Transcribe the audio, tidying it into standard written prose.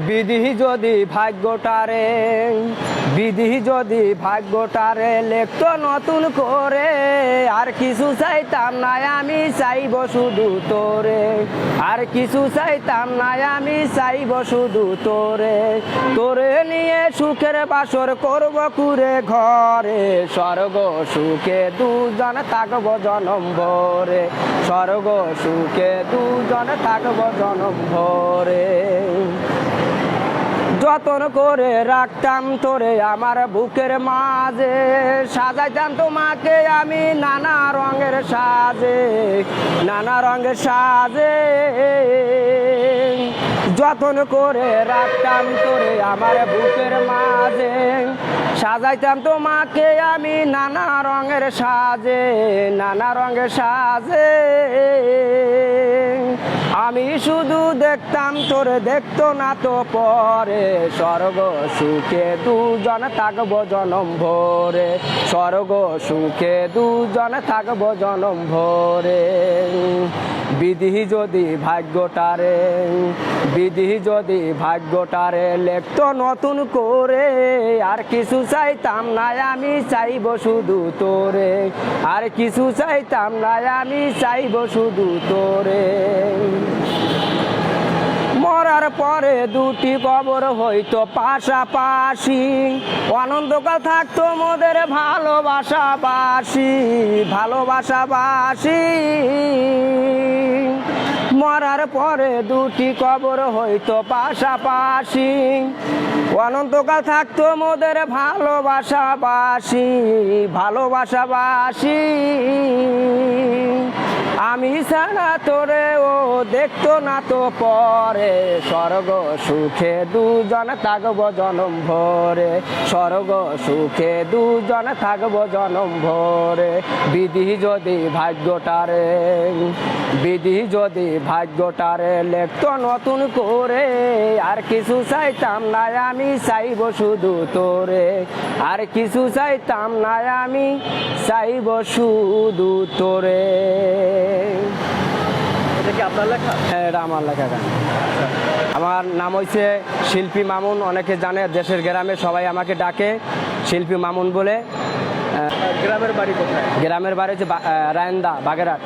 বিধি যদি ভাগ্যটারে বিধি যদি ভাগ্যটারে লেখতো নতুন করে, আর কিছু চাইতাম না আমি, চাইব শুধু তোরে। আর কিছু চাইতাম না আমি, চাইব শুধু তোরে। তোরে নিয়ে সুখের বাসর করব কুরে ঘরে, স্বর্গ সুখে দুজন থাকব জনম ভরে। স্বর্গ সুখে দুজন থাকব জনম ভরে। যতন করে রাখতাম তোরে আমার বুকের মাঝে, সাজাইতাম তোমাকে আমি নানা রঙের সাজে, নানা রঙের সাজে। যতন করে রাখতাম তোরে আমার বুকের মাঝে, সাজাইতাম তোমাকে আমি নানা রঙের সাজে, নানা রঙের সাজে। আমি শুধু দেখতাম তোরে, দেখতো না তো পরে। স্বর্গ সুখে দুজন থাকব জনম ভরে। স্বর্গ সুখে দুজন থাকব জনম ভরে। বিধি যদি ভাগ্যটারে বিধি যদি ভাগ্যটারে লেখতো নতুন করে, আর কিছু চাইতাম না আমি, চাইব শুধু তোরে। আর কিছু চাইতাম না আমি, চাইব শুধু তোরে। মরার পরে দুটি কবর হইতো পাশাপাশি, অনন্তকাল থাকতো মোদের ভালোবাসাবাসি, ভালোবাসাবাসি। মরার পরে দুটি কবর হইতো পাশাপাশি, অনন্তকাল থাকতো মোদের ভালোবাসাবাসি, ভালোবাসাবাসি। আমি ছাড়া তোরে ও দেখতো না তো পরে। স্বর্গ সুখে দুজন থাকব জনম ভরে। স্বর্গ সুখে দুজন থাকব জনম ভরে। বিধি যদি ভাগ্যটারে বিধি যদি ভাগ্যটারে লেখতো নতুন করে, আর কিছু চাইতাম না আমি, চাইব শুধু তোরে। আর কিছু চাইতাম না আমি, চাইব শুধু তোরে। এটা কি আপনার লেখা? হ্যাঁ, এটা আমার লেখা গান। আমার নাম হয়েছে শিল্পী মামুন। অনেকে জানে, দেশের গ্রামে সবাই আমাকে ডাকে শিল্পী মামুন বলে। গ্রামের বাড়ি কোথায়? গ্রামের বাড়ি হচ্ছে রায়ন্দা, বাগেরহাট।